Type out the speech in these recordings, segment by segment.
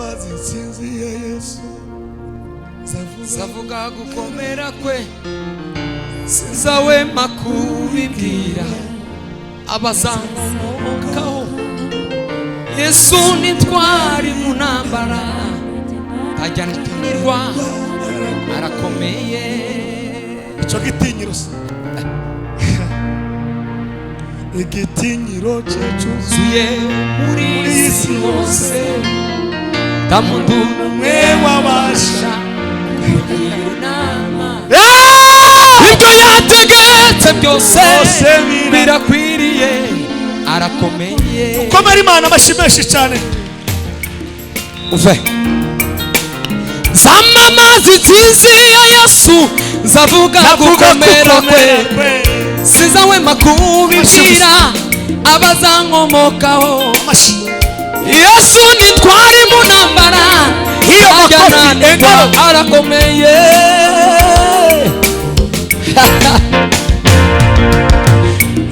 zamamaza intsinzi ya Yesu zavuga gukomera kwe sinzahwema kubibwira abazankomokaho. Yesu nitwari mu ntambara ajya ntinyirwa arakomeye. Icyo gitinyiro igitinyiro cyuzuye muri isi hose nta muntu umwe wabasha kugira inama. Ibyo yategetse byose birakwiriye arakomeye. Komera Imana amashyi menshi cyane. Uve zamamaza intsinzi ya Yesu zavuga gukomera kwe sinzahwema kubibwira abazankomokaho. Yesu nitwari mu ntambara ajya ntanirwa arakomeye.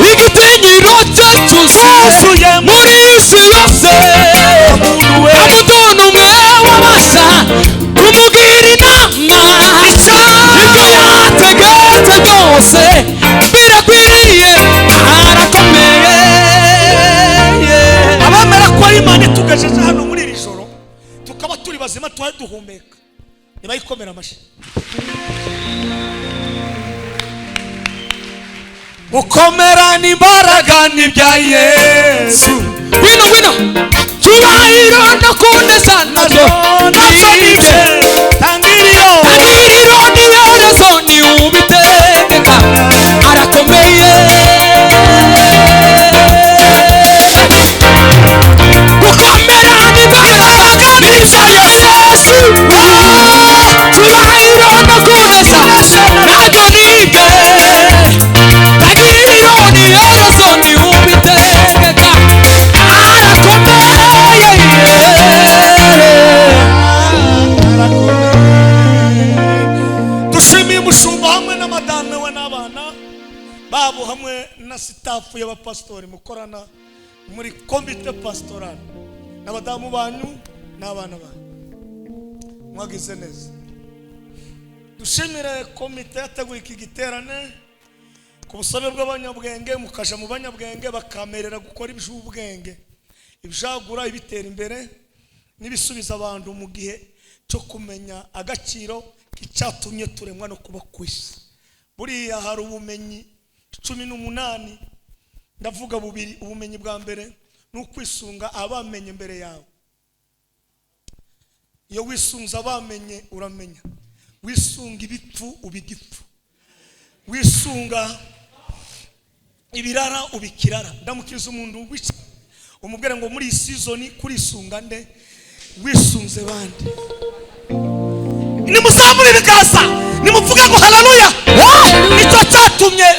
Igitinyiro cye cyuzuye muri isi yose nta muntu umwe wabasha kumugira inama. Ibyo yategetse byose birakwiriye arakomeye. Abamera ko Imana itugejeje hano muri iri joro tukaba turi bazima twari duhumeka nibayikomera amashyi. Gukomera n'imbaraga n'ibya Yesu. Wino cyubahiro no kunesha nabyo nibye. Tangiriro n'iherezo ni ubitegeka arakomeye. Gukomera n'imbaraga n'ibya Yesu. Cyubahiro no kunesha nabyo nibye. Dushimiye umushumba hamwe n'amadame we n'abana babo hamwe na sitafu y'abapasitori mukorana muri komite pastoral n'abadamu banyu n'abana banyu mwagize neza. Dushimire komite yateguye iki giterane ku busabe bw'abanyabwenge mukaja mu banyabwenge bakamerera gukora iby'ubwenge ibijagura ibitera imbere n'ibisubiza abantu mu gihe cyo kumenya agaciro k'icyatumye turemwa no kuba kwisi. Buriya hari ubumenyi 18 ndavuga bubiri. Ubumenyi bwa mbere ni ukwisunga abamenye mbere yawe. Iyo wisunze abamenye uramenya. Wisunga ibipfu ubigipfu. Wisunga ibirara ubikirara. Ndamukiriza umuntu wici umubwire ngo muri season kurisunga nde wisunze bandi. Nimuzamure bikaza nimuvuge ngo haleluya. Nicyo cyatumye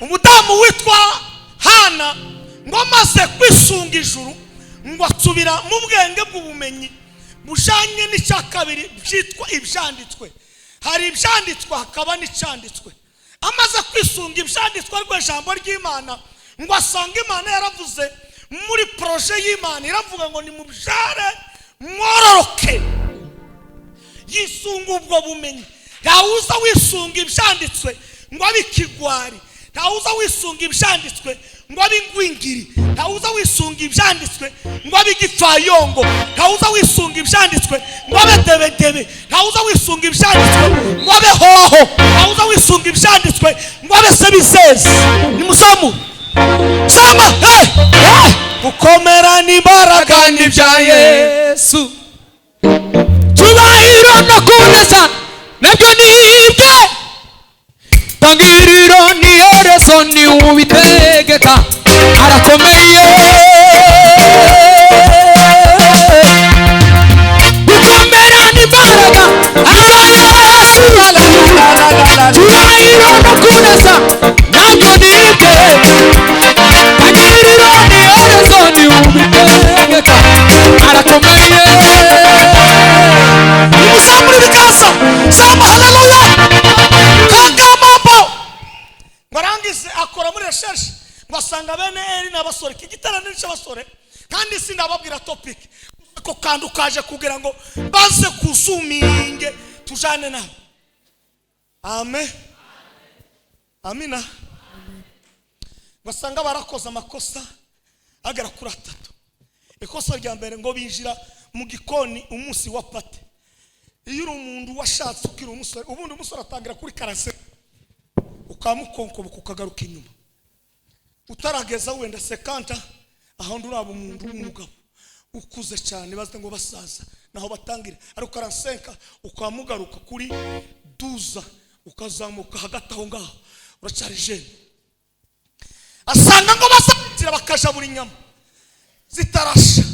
umudamu witwa Hana ngo amaze kwisunga ijuru ngo atsubira mu bwenge bw'ubumenyi bujanye n'icya kabiri byitwa ibyanditswe. Hari ibyanditswe hakaba n'icyanditswe. Amaze kwisunga ibyanditswe rw'ijambo ry'Imana ngo asanga Imana yaravuze muri proje y'Imana iravuga ngo ni mubyare mwororoke. Yisunga ubwo bumenyi. Ntawuza wisunga ibyanditswe ngo abikigwari. Ntawuza wisunga ibyanditswe ngo abingwingiri. Ntawuza wisunga ibyanditswe ngo abigipfayongo. Ntawuza wisunga ibyanditswe ngo abedebedebe. Ntawuza wisunga ibyanditswe ngo abehoho. Ntawuza wisunga ibyanditswe ngo abesebisezi. Nimusamu sama gukomera n'imbaraga n'ibya Yesu. Cyubahiro no kunesha nabyo nibye. Tangiriro n'iherezo ni ubitegeka arakomeye. Gukomera n'imbaraga n'ibya Yesu. Cyubahiro no kunesha nabyo nibye. Tangiriro n'iherezo ni ubitegeka arakomeye. Nimuzamure bikaza sama haleluya. Kagamabo ngarangize akora muri recherche ngo asanga bene Eli n'abasore. Iki giterane cy'abasore kandi sindababwira topic ako kantu kaje kugira ngo baze kuzuminge tujane nawe. Amen. Amina. Basanga barakoze amakosa agera kuri 3. Ikosa rya mbere ngo binjira mu gikoni umunsi wa pate. Iyo uri umuntu washatse ukira umusore, ubundi umusore atangira kuri karase ukamukonkoba ukagaruka inyuma. Utarageza wenda 50 aho nduraba umuntu w'umugabo ukuze cyane baze ngo basaza naho batangira ariko 45 ukamugaruka kuri 12 ukazamuka hagati aho ngaho uracari jeune. Asanga ngo basatira bakaja buri nyama zitarasha,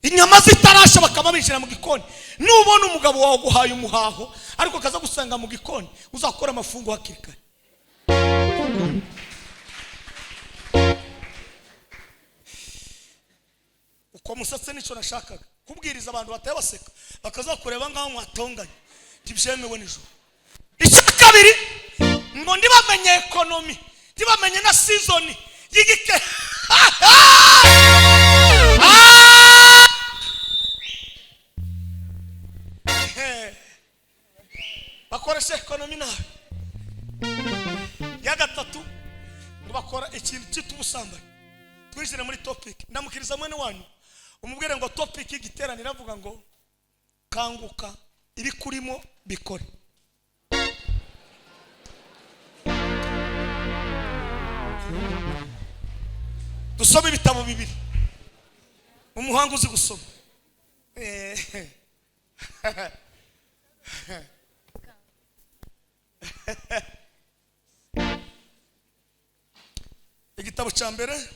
inyama zitarasha bakaba binjira mu gikoni. Nubona umugabo wawe guhaye umuhaho ariko kaza gusanga mu gikoni uzakora amafungo hakirikare. Uko musatse nico nashakaga kubwiriza abantu bataye baseka bakaza kureba ngaho mwatonganye tibyemewe nijoro. Icyo kabiri ngo ndibamenye economy, ndibamenye na season yigike. Bakoresha economy nawe. Ya gatatu ngo bakora ikintu cy'ubusambanyi. Twinjire muri topic. Ndamukiriza mwene wanyu umubwire ngo topic y'igiterane iravuga ngo kanguka iri kurimo bikore. Dusome ibitabo bibiri. Umuhanga uzi gusoma. Igitabo cya mbere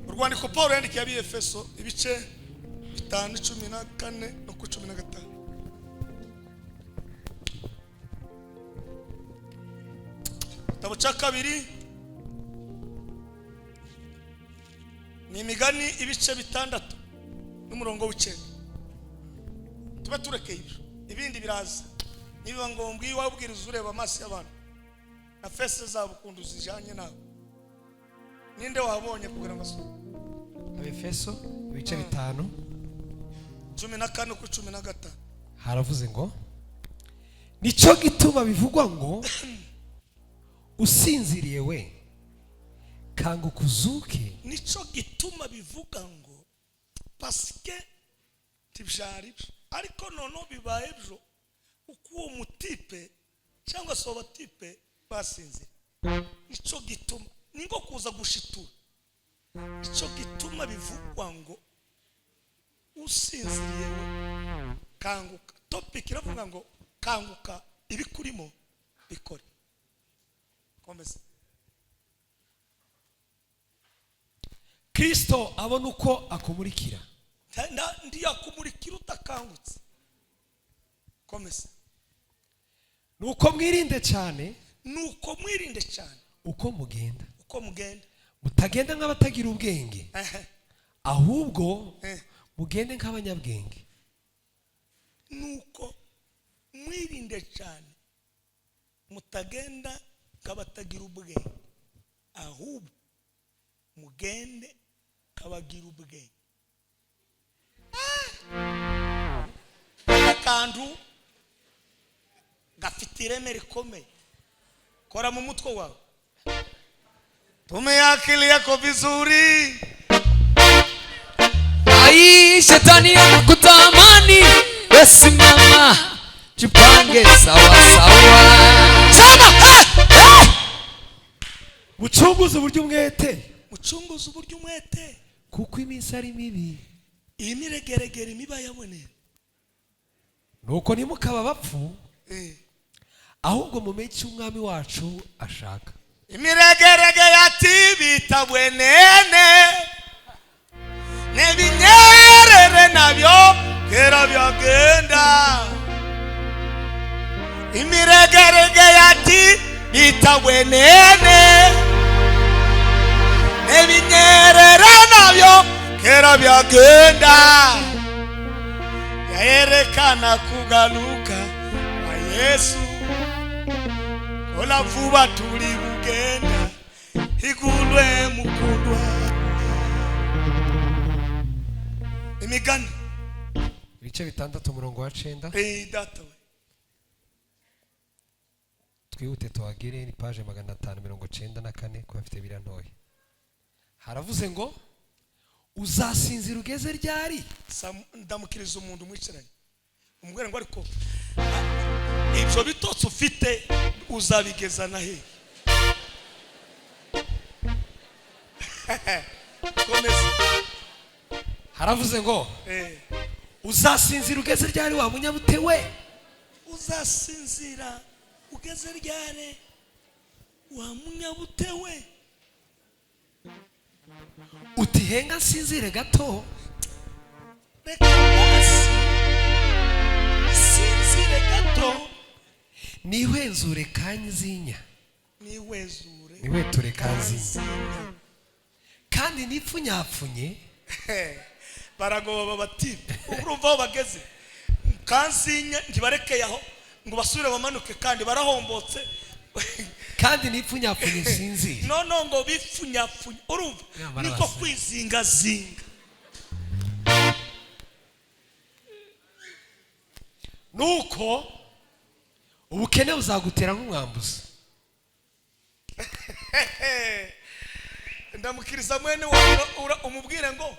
urwandiko Paulo yandikiye ab'Efeso ibice 5:14 no 15. Igitabo cya kabiri ni Imigani ibice 6 n'umurongo w'9. Tuba turekeye ibindi biraza niba ngombwa iyo wabwiriza ureba amaso y'abantu na fese zabo kundu zijanye nawe. Ninde wabonye kugira ngo Efeso ibice 5 14 ku 15 haravuze ngo nico gituma bivugwa ngo usinziriye we kanguka uzuke. Nico gituma bivuga ngo paske tibyari ariko nono bibaye byo uko uwo mutipe cyangwa se abatipe basinzira. Nico gituma ningo kuza gushitura. Nico gituma bivugwa ngo usinziriye we kanguka. Topic iravuga ngo kanguka ibikurimo bikore. Komeza. Kristo abona uko akumurikira. Ndi akumurikira utakangutse. Komeza. Nuko mwirinde cyane. Nuko mwirinde cyane. Uko mugenda. Uko mugenda. Mutagenda nk'abatagira ubwenge. Ahubwo mugende nk'abanyabwenge. Nuko mwirinde cyane. Mutagenda nk'abatagira ubwenge. Ahubwo mugende nk'abagira ubwenge. Akantu gafite ireme rikomeye. Kora mu mutwe wawe. Tumia akili yako vizuri. Ai shetani anakutamani, basi mama jipange sawa sawa. Sema Mucunguze uburyo umwete. Mucunguze uburyo umwete. Kuko iminsi ari mibi. Imiregeregere imiba yabonera. Nuko nimukaba bapfu. Ahubwo mumenye umwami wacu ashaka. Imiregerege yati bitabwenene. Nebinyerere nabyo kera byagenda. Imiregerege yati bitabwenene. Nebinyerere nabyo kera byagenda. Yaerekana kugaluka kwa Yesu. Ola vuba tuli bugenda. igulwe mukundwa. Imigani ibice 6 umurongo wa 9. Data we twihute tuhagire ni page 594 ko bafite birantoye. Haravuze ngo uzasinzira ugeze ryari? Ndamukiriza umuntu mwicaranye umubwire ngo ariko ibyo bitotsi ufite uzabigeza na he? Komeza. Haravuze ngo uzasinzira ugeze ryari wa munyabutewe? Uzasinzira ugeze ryari wa munyabutewe? Utihenga sinzire gato. Reka basi sinzire gato. Nihwenzure kanyizinya. Niwezure. Niweture kanzinya. Kandi nipfunyapfunye. Baragoba bati urumva aho bageze kanzinya ntibarekeye aho ngo basubire bamanuke kandi barahombotse. Kandi nipfunyapfunye sinzi. No ngo bipfunyapfunye urumva niko kwizinga zinga. Nuko ubukene buzagutera nk'umwambuzi. Ndamukiriza mwene wawe umubwire ngo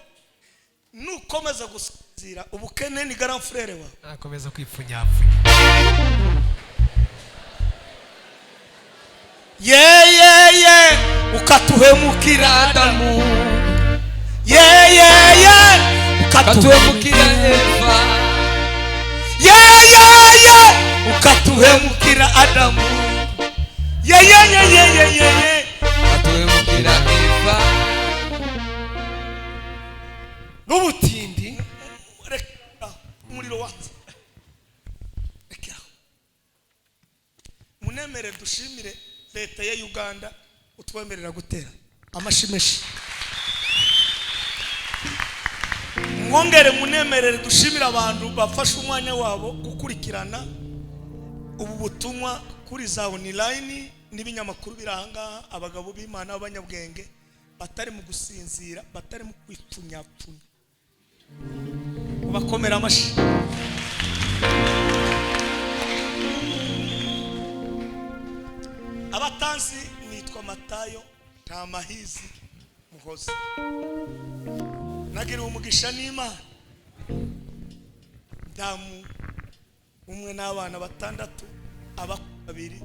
nukomeza gusinzira ubukene ni grand frère wawe. Akomeza kwipfunyapfunya. Ukatuhemukira Adamu. ukatuhemukira Eva. Ukatuhemukira Adamu. ukatuhemukira Eva. N'ubutindi reka umuriro watse. Reka munemere dushimire leta ya Uganda utwemerera gutera amashimeshi. Mwongere munemerere dushimira abantu bafashe umwanya wabo gukurikirana ubu butumwa kuri za online n'ibinyamakuru biranga abagabo b'Imana b'abanyabwenge batari mu gusinzira, batari mu kwipfunyapfunya. Bakomera amashi. Abatanzi nitwa Matayo Ntamahizi Muhozi. Nagira umugisha n'Imana. Damu umwe n'abana 6 abakabiri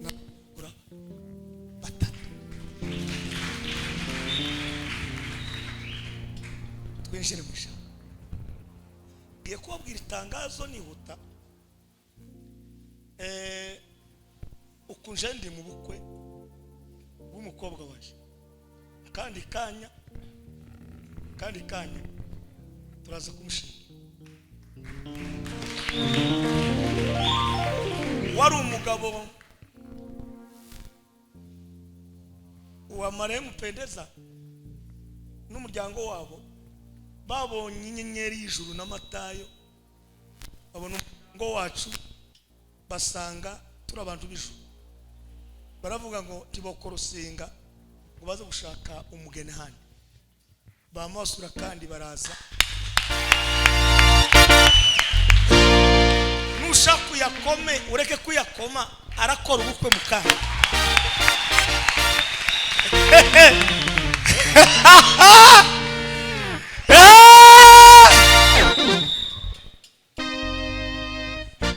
nakura 3. Twinjire musha. Giye kubabwira itangazo nihuta. Ukunje ndi mu bukwe bw'umukobwa waje. Kandi kanya turaza kumushima. Wari umugabo wa marehemu Pendeza n'umuryango wabo babonye inyenyeri y'ijuru na Matayo, babona umuryango wacu basanga turi abantu b'ijuru. Baravuga ngo tibokorosenga ngo baze gushaka umugeni hano. Bamasura kandi baraza. Nushaka yakome ureke kuyakoma arakora ubukwe mukanya.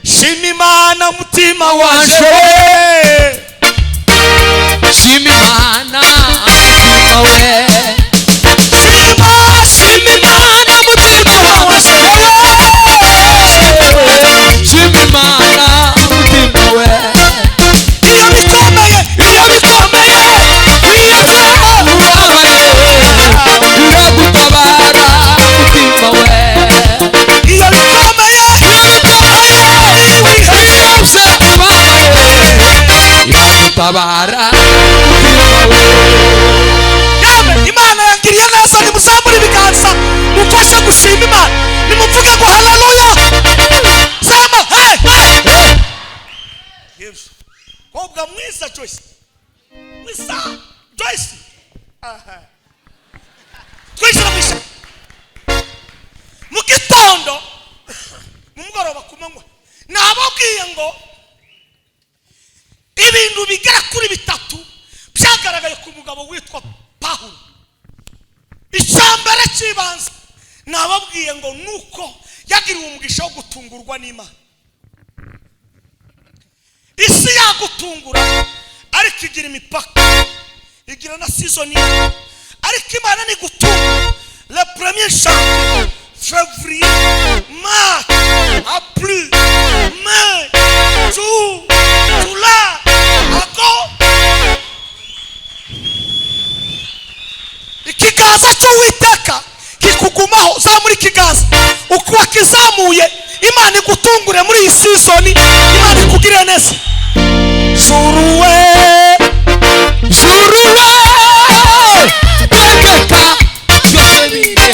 Shimimana mutima wanje. Shimimana mutima we. Shimimana mutima wanje. Shimimana mutima we. Iyo bikomeye wiyazemo Urabaye uragutabara mutima we. iyo bikomeye Byose ubabaye iragutabara mutima we. Yame Imana yangiriye neza. Nimuzamure ibiganza mufashe gushima Imana. Nimuvuge ngo haleluya. Sema hey. Yesu kobwa mwiza cyose Lisa Joyce twishyira mu ishyamba mu gitondo mu mugoroba ku manywa nababwiye ngo ibintu bigera kuri bitatu byagaragaye ku mugabo witwa Pawulo. Icyambere cy'ibanze nababwiye ngo nuko yagiriwe umugisha wo gutungurwa n'Imana. Isi yagutungura ariko igira imipaka, igira na season, ariko Imana ni gutungura. Le premier janvier, février, mars, avril, mai, juillet, agosto. Ikiganza cy'Uwiteka kikugumaho, zamura ikiganza uko wakizamuye. Imana igutungure muri iyi season, Imana ikugirire neza. Juruwe tegeka byose bire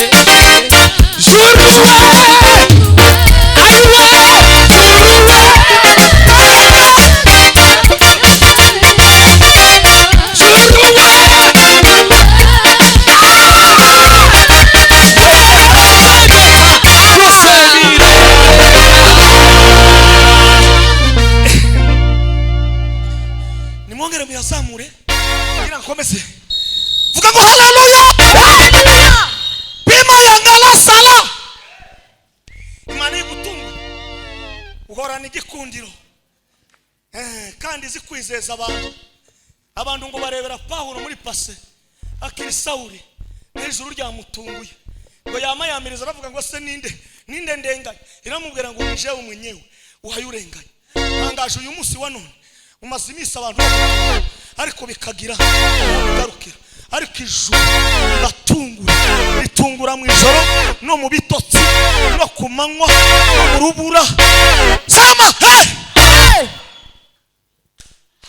juruwe aiwe nimwongere muyazamure kugira nkomeze. Vuga ngo haleluya. Bima yangala sala. Imana igutunga uhorana igikundiro kandi zikwizeza abantu ngo barebera Pawulo muri pase akiri Sawuli n'ijuru ryamutunguye ngo yamayamiriza aravuga ngo se ninde ndenganya. Iramubwira ngo nije umwenyewe uhayurenganya. Ntangaje uyu munsi wa none umaze iminsi abantu ariko bikagira bigarukira, ariko ijuru ritungura mu ijoro no mu bitotsi no ku manywa no mu rubura. Sama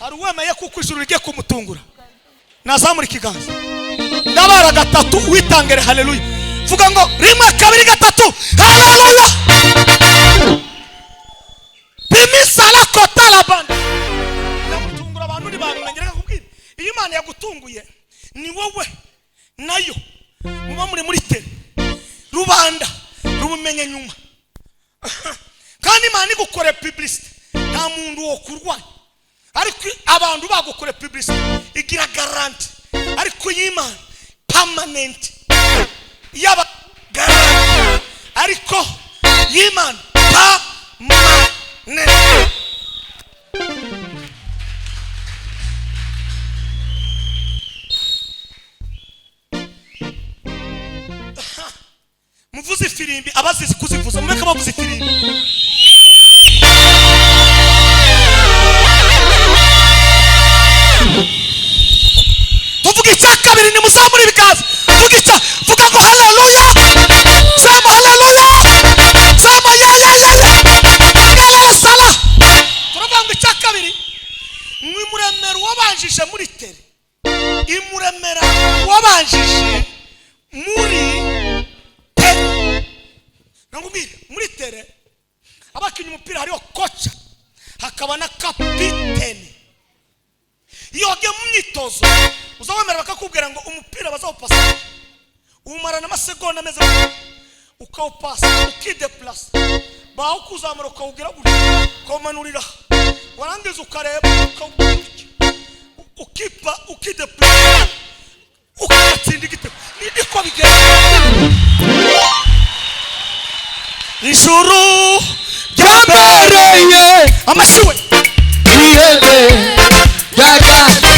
hari uwemeye kuko ijuru rigiye kumutungura. Nazamura ikiganza ndabara gatatu witangere haleluya. Vuga ngo rimwe kabiri gatatu haleluya. Bimisala kotala banda yagutungura abantu ntibamenyera kubwira. Iyo Imana yagutunguye ni wowe nayo muba muri tere rubanda rubumenye nyuma kandi Imana igukore publicity nta muntu wo kurwanya, ariko abantu bagukore publicity igira guarantee, ariko y'Imana permanent yaba guarantee, ariko y'Imana permanent. Muvuze ifirimbi abazizi kuzivuza mumeka bavuze ifirimbi. Tuvuga icya kabiri ni muzamura ibiganza. Vuga ngo haleluya. Sema haleluya. Sema ya sala. Turavuga ngo icya kabiri mwimuremera wabanjije muri tere, imuremera wabanjije muri muri tere. Abakinnyi umupira hariho kocha hakaba na kapiteni. Iyo wagiye mu myitozo uzawemera bakakubwira ngo umupira bazawupasa umarana amasegonda ameze ukawupasa ukideplasa bawukuzamura ukawugira gutya ukawumanurira warangiza ukareba ukipa ukideplasa ukatsinda igitego. Niko bigenda. Ijuru ryambereye amashiwe ihebe ryaganje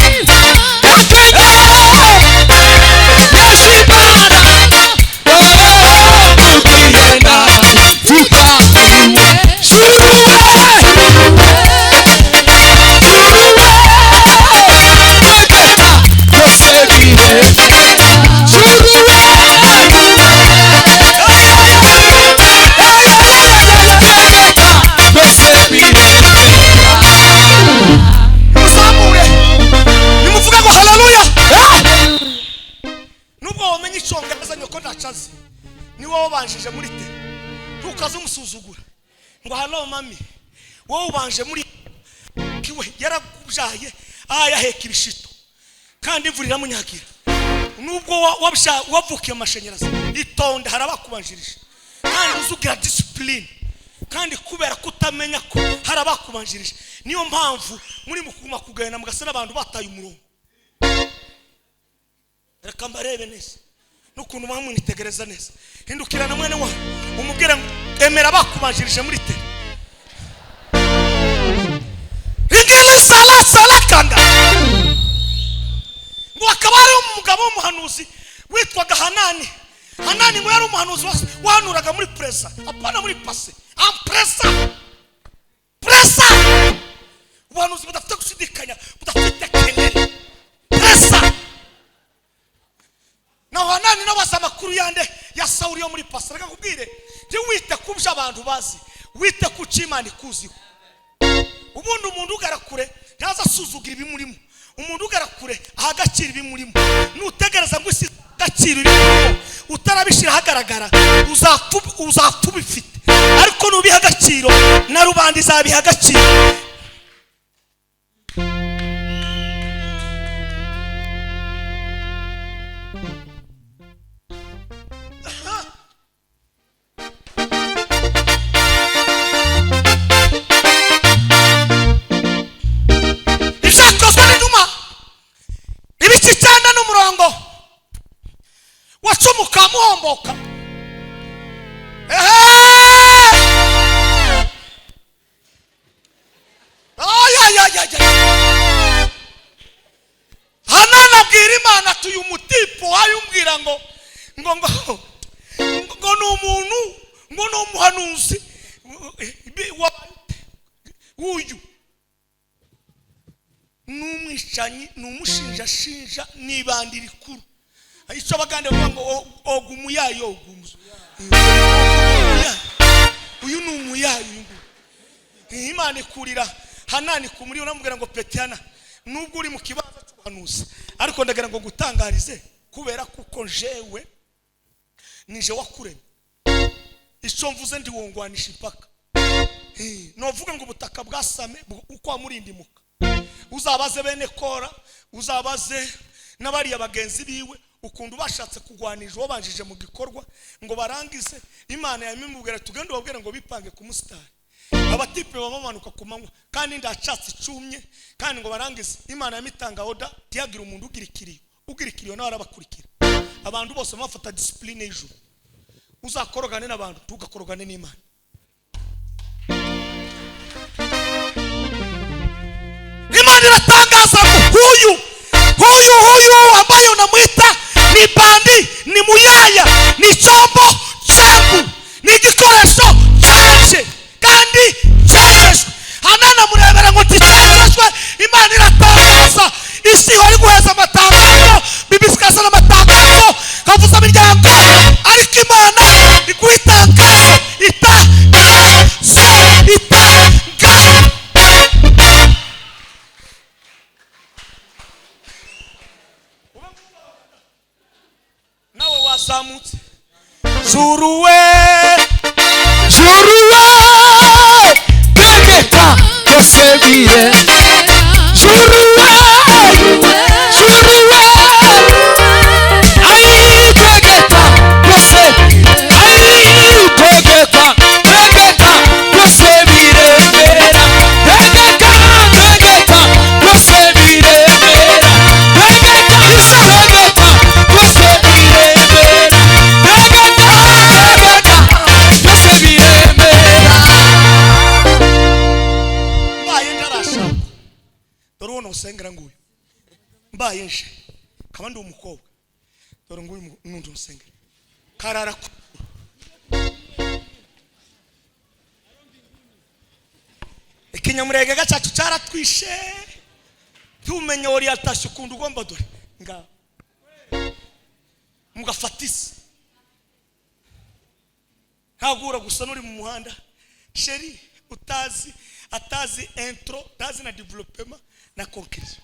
ni wowe banjije muri te ntukaze umusuzugura ngo hano mami wowe ubanje muri kiwe yaragubyaye yaheka ibishito kandi imvura iramunyagira. Nubwo wavukiye amashanyarazi itonde harabakubanjirije kandi uzugira discipline kandi kubera kutamenya ko harabakubanjirije niyo mpamvu muri mukuma kugenda mugasana abantu bataye umurongo. Reka mbarebe neza n'ukuntu mwamwitegereza neza. Hindukirana mwene wa umubwira emera bakubanjirije muri tele. Ingeli sala kanga ngo akaba ari umugabo w'umuhanuzi witwaga Hanani. Hanani ngo yari umuhanuzi wanuraga muri presa apana muri pase ampresa presa ubuhanuzi budafite gushidikanya budafite kelele presa. Na Hanani n'abasa makuru yande ya Sauli yo muri pase reka kubwire je wite kubya abantu bazi wite ku Imana ikuziho. Ubundi umuntu ugarakure ntaza suzugira ibimurimo. Umuntu ugarakure ahagacira ibimurimo nutegereza ngo isi gaciro ibimurimo utarabishira hagaragara uzatubifite ariko nubiha agaciro na rubandi zabiha agaciro. Wachumuka muomboka Hanana abwira Imana tuyu mutipo ayumbwira ngo n'umuntu ngo n'umuhanuzi uyu n'umwishanyi n'umushinja nibandi rikuru. Icyo abagande bavuga ngo ogumuyayo ogumuzo uyu n'umuyayo. Imana ikurira Hanani kumuri unamubwira ngo Petiana nubwo uri mu kibanza cy'ubuhanuzi ariko ndagira ngo gutangarize kubera kuko jewe nije wakuremye icyo mvuze ndi wongwanisha impaka. Novuga ngo ubutaka bwasame uko amurindimuka uzabaze bene Kora uzabaze n'abari abagenzi biwe ukundu bashatse kugwanije wabanjije mu gikorwa ngo barangize. Imana yamimubwira tugende babwira ngo bipange ku musitari abatipe bamanuka ku manywa kandi ndacatse icumye kandi ngo barangize. Imana yamitanga oda tiyagira umuntu ugirikiriyo nawe arabakurikira. Abantu bose bafata discipline y'ijuru. Uzakorogane n'abantu tugakorogane n'Imana. Imana iratangaza huyu ambaye unamwita ni bandi ni muyaya ni chombo changu ni igikoresho canje kandi cyeshejwe. Hanana murebera ngo ticyeshejwe. Imana iratangaza isi hori guheza amatangazo bibisikaza n'amatangazo kavuza imiryango ariko Imana iguhitangazo nawe wasamutse juruwe tegeka kosebire juruwe ai tegeka kosebire ai tegeka kosebire tegeka kosebire usengera nguyu mbaye nje kaba ndi umukobwa dore nguyu nundi usengera karara ikinyamurege gacacu caratwishe tumenye orientation kundu ugomba dore nga mugafatisa ntagura gusa nuri mu muhanda sheri atazi intro tazi na development na conclusion.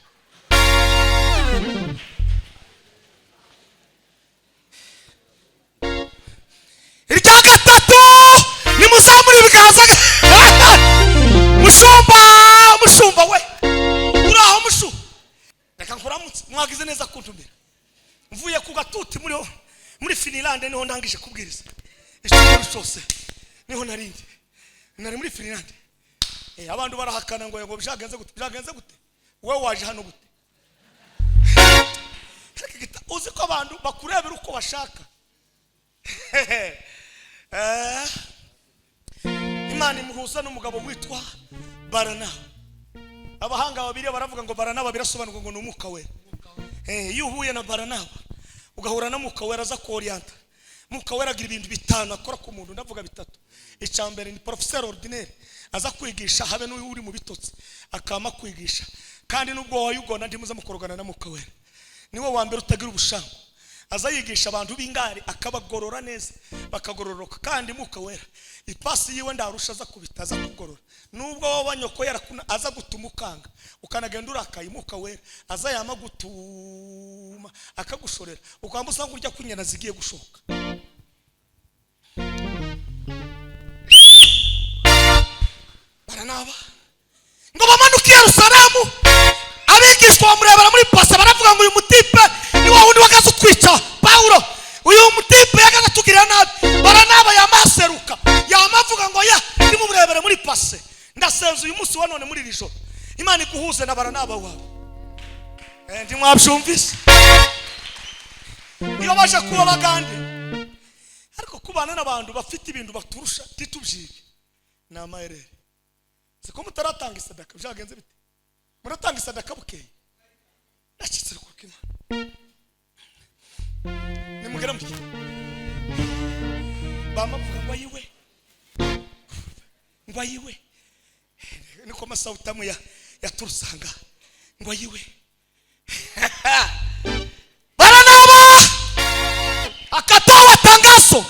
Irya gatatu ni muzamuri bigaza mushumba we uraho mushu reka nkora mu mwaramutse mwagize neza kuntumira mvuye ku gatuti muri Finland niho ndangije kubwiriza icyumweru cyose niho narindi nari muri Finland abantu barahakana ngo byagenze gute wowe waje hano gute uzi ko abantu bakurebera uko bashaka Imana imuhuza n'umugabo witwa Baranaba abahanga babiri baravuga ngo Baranaba birasobanurwa ngo n'umwuka wera iyo uhuye na Baranaba ugahura na mwuka wera aza kuorienta mwuka wera agira ibintu bitanu akora ku muntu ndavuga bitatu icyambere ni professeur ordinaire aza kwigisha habe n'uyu uri mu bitotsi akama kwigisha kandi nubwo wayugona ndimuza mukorogana na mwuka wera niwe wa mbere utagira ubushango aza yigisha abantu b'ingari akabagorora neza bakagororoka kandi mwuka wera ipasi yiwe ndarusha aza kubitaza kugorora nubwo wabanyoko yara aza gutumukanga ukanagenda urakaye mwuka wera aza yama gutuma akagushorera ukwambusa ngurya kunyana zigiye gushoka Baranaba ngo bamanuke Yerusalemu abigishwa bamurebera muri pasa baravuga ngo uyu mutipe ni wa wundi wagaze utwica Paulo uyu mutipe yagaze tugirira nabi Baranaba yamaseruka yamavuga ngo ya ndi murebere muri pase ndasenze uyu munsi wa none muri rijoro Imana iguhuze na Baranaba wawe ndi mwabyumvise iyo baje kuba bagande ariko kubana n'abantu bafite ibintu baturusha titubyibe n'amayerere siko mutaratanga isadaka byagenze bite muratanga isadaka bukeye nakitse ku Imana nimugera mutye bamavuga ngo ayiwe niko masawutamu ya turusanga ngo ayiwe Baranaba akatoa tangazo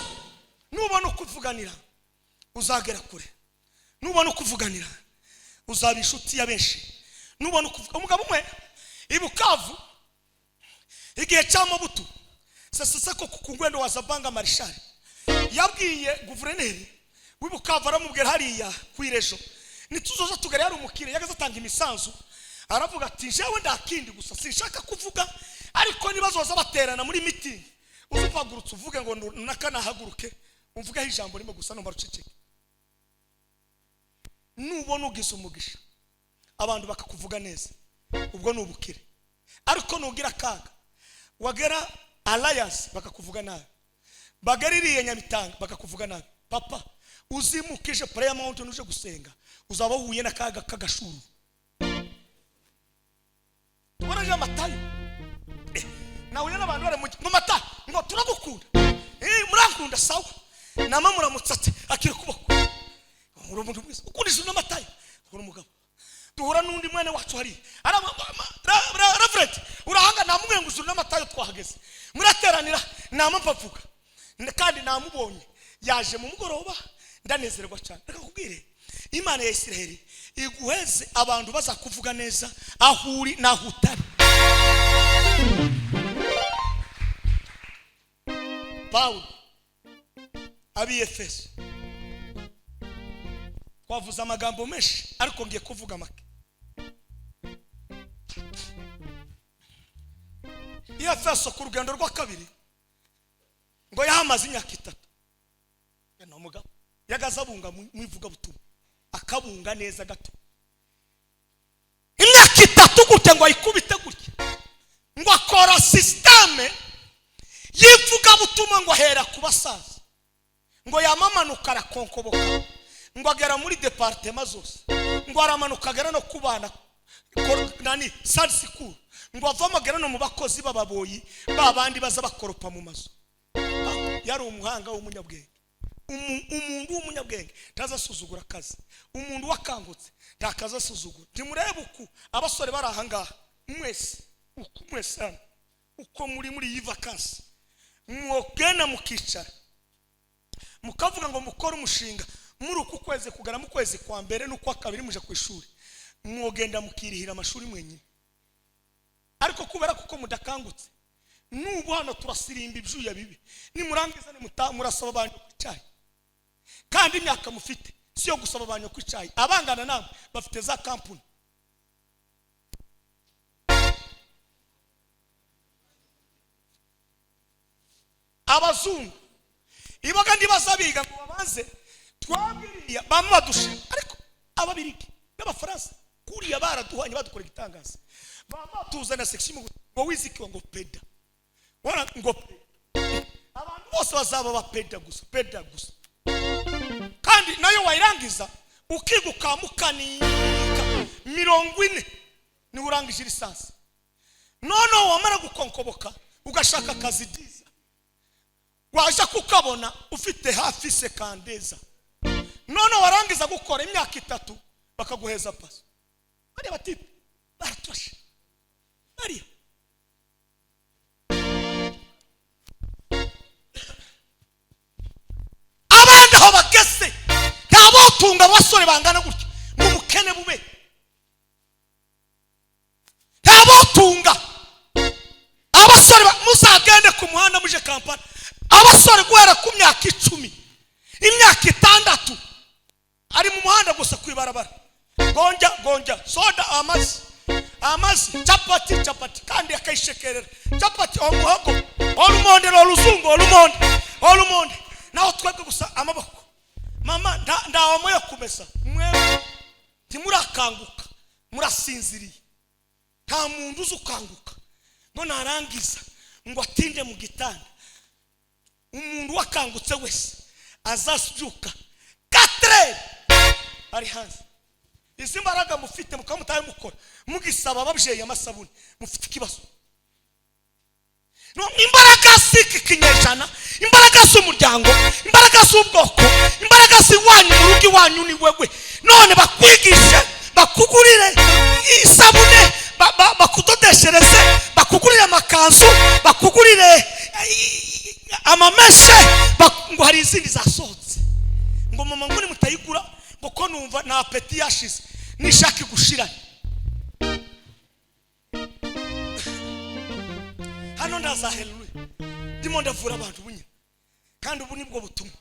nubona kuvuganira uzagera kure nubona kuvuganira uzaba inshuti ya benshi nubona kuvuga umugabo umwe ibukavu igihe cy'amabuto sasa ko kungwendo wa Zabanga Marshal yabwiye guverineri w'ibukavu aramubwira hariya kwirejo nituzoza tugari hari umukire yagaza tanga imisanzu aravuga ati jewe ndakindi gusa sinshaka kuvuga ariko nibazoza baterana muri meeting uzupagurutse uvuge ngo nakanahaguruke umvuge ijambo rimwe gusa no maruceceke nubona ugize umugisha abantu bakakuvuga neza ubwo nubukire ariko nugira kaga wagera alliance bakakuvuga nabi bagaririye Nyamitanga bakakuvuga nabi papa uzimukije prayer mountain uje gusenga uzaba huye na kaga kagashuru tubaraje Matayo nawe n'abantu bare mu mata ngo turagukunda murankunda sawa nama muramutsate akiri kuboko umuntu mwiza ukundishije na Matayo uri umugabo duhura n'undi mwene wacu hari Reverend urahanga namubwiye ngo uzuri na Matayo twahageze murateranira nama mpavuga kandi namubonye yaje mu mugoroba ndanezerwa cyane reka kubwire Imana ya Isiraheli iguheze abantu bazakuvuga neza ahuri naho utari Paulo abi Efeso kwavuza amagambo menshi ariko ngiye kuvuga make Efeso ku rugendo rwa kabiri ngo yahamaze imyaka 3 no mugabo yagazabunga mwivuga butumwa akabunga neza gato imyaka 3 gute ngo ayikubite gutya ngo akora systeme yivuga butumwa ngo hera kubasaza ngo yamamanuka arakonkoboka ngo agera muri departement zose ngo aramanuka agera no kubana nani sansikuru ngo avamagera no mu bakozi bababoyi babandi baza bakoropa mu mazu yari umuhanga w'umunyabwenge umuntu w'umunyabwenge tazasuzugura akazi umuntu wakangutse ntakaza asuzugura ndimurebe uku abasore bari ahangaha mwese uko muri iyi vacancy mwogena mukicara mukavuga ngo mukora umushinga muri uku kwezi kugara mu kwezi kwa mbere no kwa kabiri muje ku ishuri mwogenda mukirihira amashuri mwenyine ariko kubera kuko mudakangutse nubu hano turasirimba ibyuya bibi nimurangiza murasaba abantu kwicaye kandi imyaka mufite siyo gusaba abantu kwicaye abangana namwe bafite za kampuni abazungu ibaga ndibazabiga ngo babanze twabiriya bamadusha ariko ababiriki n'abafaransa kuriya baraduhanye badukora igitangaza bamatuzana section ngo wiziki ngo peda wana ngo abantu bose bazaba bapeda gusa kandi nayo wayirangiza ukiguka mukanika 40 ni urangije lisansi none wamara gukonkoboka ugashaka akazi diza waje kukabona ufite hafi sekandeza none warangiza gukora imyaka 3 bakaguheza pasi bari bati baratoshe bari abandi ho bagese ntabo tunga basore bangana gutya mu bukene bube ntabo tunga abasore muzagende ku muhanda muje Kampala abasore guhera ku myaka 10 imyaka 6 ari mu muhanda gusa kwibarabara gonja soda amazi chapati kandi akayishekerera chapati omuhogo olumonde olumonde naho twebwe gusa amaboko mama ndawo moyo kumesa mwe timurakanguka murasinziriye nta muntu uzukanguka none arangiza ngo atinde mu gitanda umuntu wakangutse wese azasujuka 4 ari hanze izimbaraga mufite mukamutaye mukora mugisaba babjeye amasabuni mufite kibazo no imbaraga siki kinyejana imbaraga z'umuryango imbaraga z'ubwoko imbaraga ziwanyu mu rugi wanyu ni wewe none bakwigishe bakugurire isabune bakudodeshereze bakugurire amakanzu bakugurire amameshe ngo hari izindi zasohotse ngo mama nguni mutayigura ngo ko numva na apeti yashize nishaki gushira hano ndaza haleluya ndimo ndavura abantu bunye kandi ubu nibwo butumwa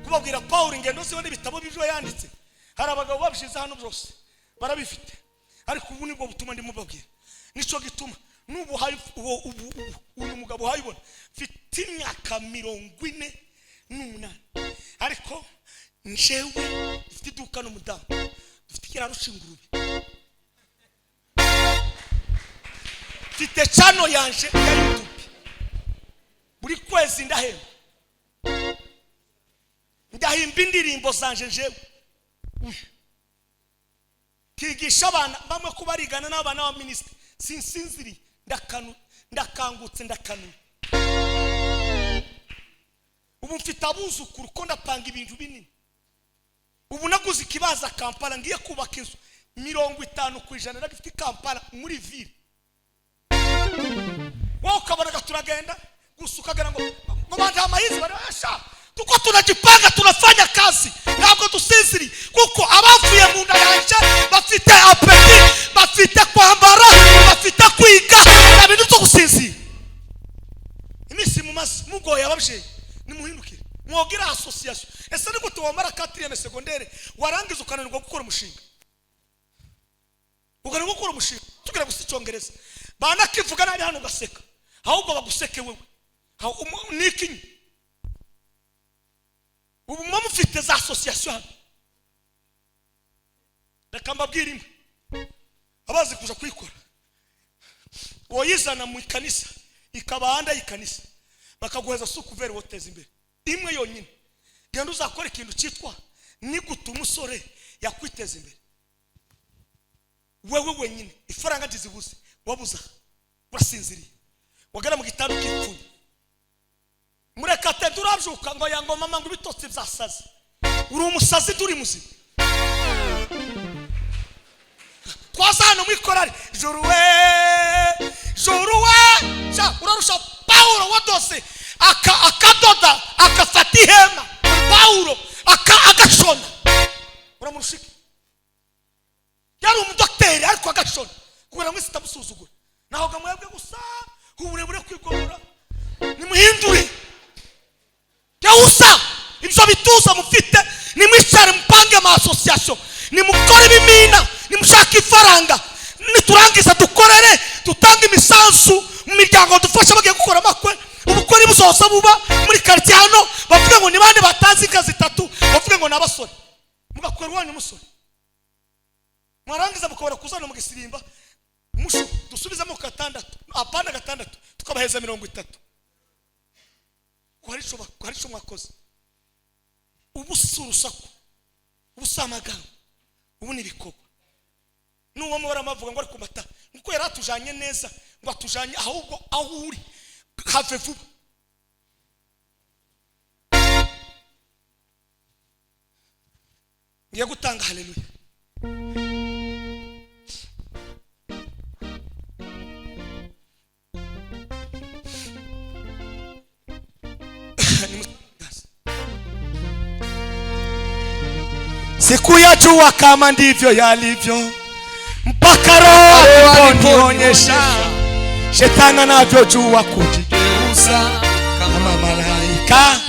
kubabwira Paul ingendo ziwe n'ibitabo bijo yanditse hari abagabo babishize hano byose barabifite ariko ubu nibwo butumwa ndimo babwira nico gituma nubu uyu mugabo hayibona mfite imyaka 48 ariko njewe mfite iduka n'umudamu dufite kiraro shingurube mfite channel yanje ya YouTube buri kwezi ndahimba indirimbo zanje njewe kigisha abana bamwe kubarigana n'abana ba ministry sinsinziri ndakangutse ubu mfite abuzukuru ko ndapanga ibintu binini ubu naguze ikibaza Kampala ngiye kubaka inzu 50% nagifite Kampala muri ville wao kabaraga turagenda gusukagana ngo banda amayizi barasha tuko tunajipanga tunafanya kazi ntabwo dusinziri kuko abavuye mu nda yanje bafite apeti bafite kwambara bafite kwiga nabintu cyo gusinzira imisi mu mazi mugoye ababye nimuhindukire mwogira association ese niko tuwamara 4e secondaire warangiza ukananirwa gukora umushinga tugira gusicyongereza bana kivuga nari hano gaseka ahubwo baguseke wewe nikinyi ubu mufite za association reka mbabwira imwe abazi kuja kwikora woyizana mu kanisa ikabanda ikanisa bakaguheza sukuveri woteza imbere imwe yonyine genda uzakora ikintu cyitwa ni guta umusore yakwiteza imbere wewe wenyine ifaranga dizibuze wabuza urasinziriye wagara mu gitaro kipfuye murekate durabyuka ngo yango mama ngo bitotse byasaze uri umusazi turi muzima twazana mwikorari joruwe cha urarusha Paulo wadose akadoda akafata ihema Paulo agashona uramurushika yari umudokiteri ariko agashona kubera mwese tamusuzugura naho gamwebwe gusa uburebure kwigorora nimuhindure yawusa ibyo bituza mufite nimwicare mpange ama association nimukore bimina nimushaka ifaranga niturangiza dukorere tutanga imisanzu mu miryango dufasha bagiye gukora amakwe ubukore busohoza buba bakora kuzana mu gisirimba mushu dusubizamo gatandatu apana gatandatu tukabaheza 30 ko hari cyo mwakoze ubusurusaku ubusamagambo ubu nibikoko nuwo mubara mavuga ngo ari kumata nkuko yaratujanye neza ngo atujanye ahubwo aho uri have vuba ngiye gutanga haleluya siku ya jua kama ndivyo yalivyo mpaka roho aliponionyesha shetani anavyojua kujigeuza kama malaika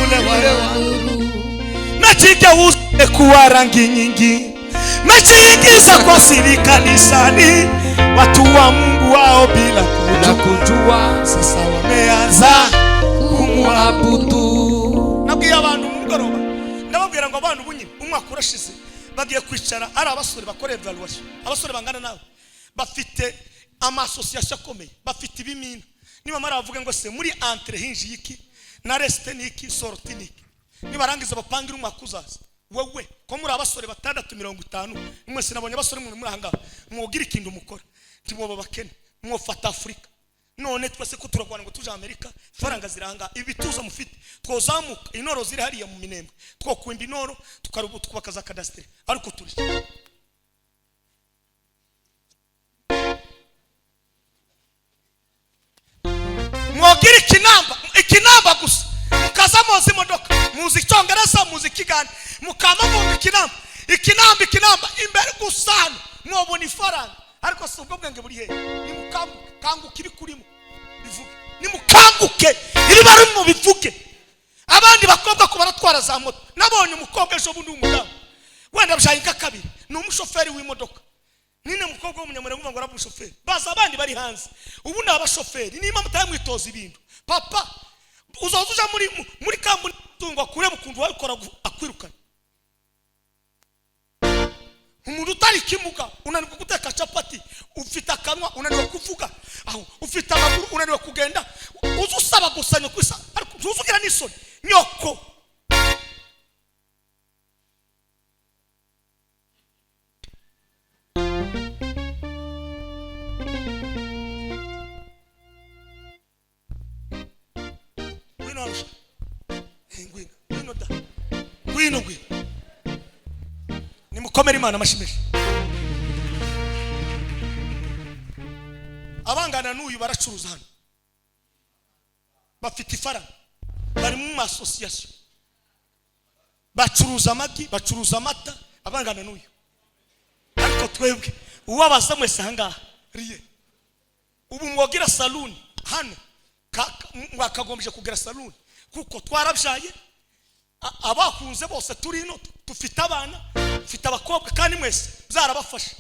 yule wa nuru najigeuza kuwa rangi nyingi najiingiza kwa siri kanisani watu wa Mungu wao bila kujua sasa wameanza kumwabudu nabwiye abantu mugoroba ndababwira ngo abantu bunyi umwaka urashize bagiye kwicara ari abasore bakorera evaluation abasore bangana nawe bafite ama association akomeye bafite ibimina niba mara bavuga ngo se muri entre hinji yiki na reste niki sorti niki nibarangiza bapangira umwaka uzaza wewe ko muri abasore 650 mwese nabonye abasore muri hanga mwogira ikintu mukora timwoba bakene mwofata Afrika none twese ko turagwana ngo tuje Amerika faranga ziranga ibituza mufite twozamuka inoro ziri hariya mu Minembwe twokwimba inoro tukarubu tukubakaza kadastre ariko turi mwogira ikinamba gusa mukazamoza imodoka muzi Cyongereza muzi Kiganda mukama mu ikinamba imbere gusana mwobona ifaranga ariko si ubwo bwenge buri he nimukanguke ibikurimo bivuge nimukanguke iri bari mu bivuge abandi bakobwa ko baratwara za moto nabonye umukobwa ejo bundi umudamu wenda bashayinka kabiri ni umushoferi w'imodoka nine mukobwa w'umunyamurenge ngo arabu umushoferi baza abandi bari hanze ubu ni abashoferi nima mutaye mwitoza ibintu papa uzozuja muri kambuni tungwa kureba ukuntu wabikora akwirukana umuntu utari kimuga unanirwa guteka chapati ufite akanwa unanirwa kuvuga aho ufite amaguru unanirwa kugenda uzusaba gusanya kwisa ariko uzuvugira n'isoni nyoko wino nimukomere Imana amashimisha abangana n'uyu baracuruza hano bafite ifaranga bari mu association bacuruza amagi bacuruza amata abangana n'uyu ariko twebwe uwabaza mwese hangaha riye ubu mwogira saluni hano mwakagombye kugira saluni kuko twarabyaye abakunze bose turi ino tufite abana tufite abakobwa kandi mwese byarabafasha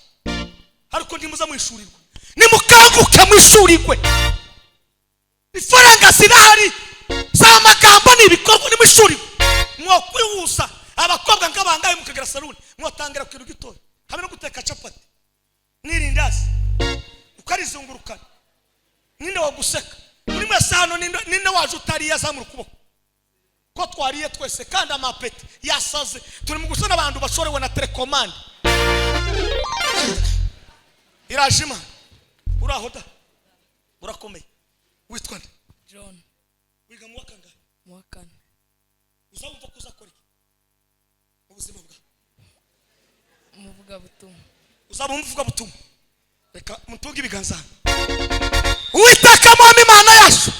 ariko ndimuza mwishurirwa nimukanguke mwishurirwe ifaranga zirahari za magambo nibikorwa nimwishurirwe mwokwihusa abakobwa ngabangaye mukagira saluni mwotangira kwiru gitoya hamwe no guteka chapati nirindazi ukarizungurukana ninde waguseka muri mwese hano ninde waje utariya zamura ukuboko ko twariye twese kandi amapeti yasaze turi mu gusana abantu bashorewe na telecommande irajima urahoda urakomeye witwa nde John wiga mu wakanga mwakana uzabumva ko uzakora iki mu buzima bwa umuvuga butumwa uzabumva uvuga butumwa reka mutunge ibiganza Uwiteka mwami Imana yacu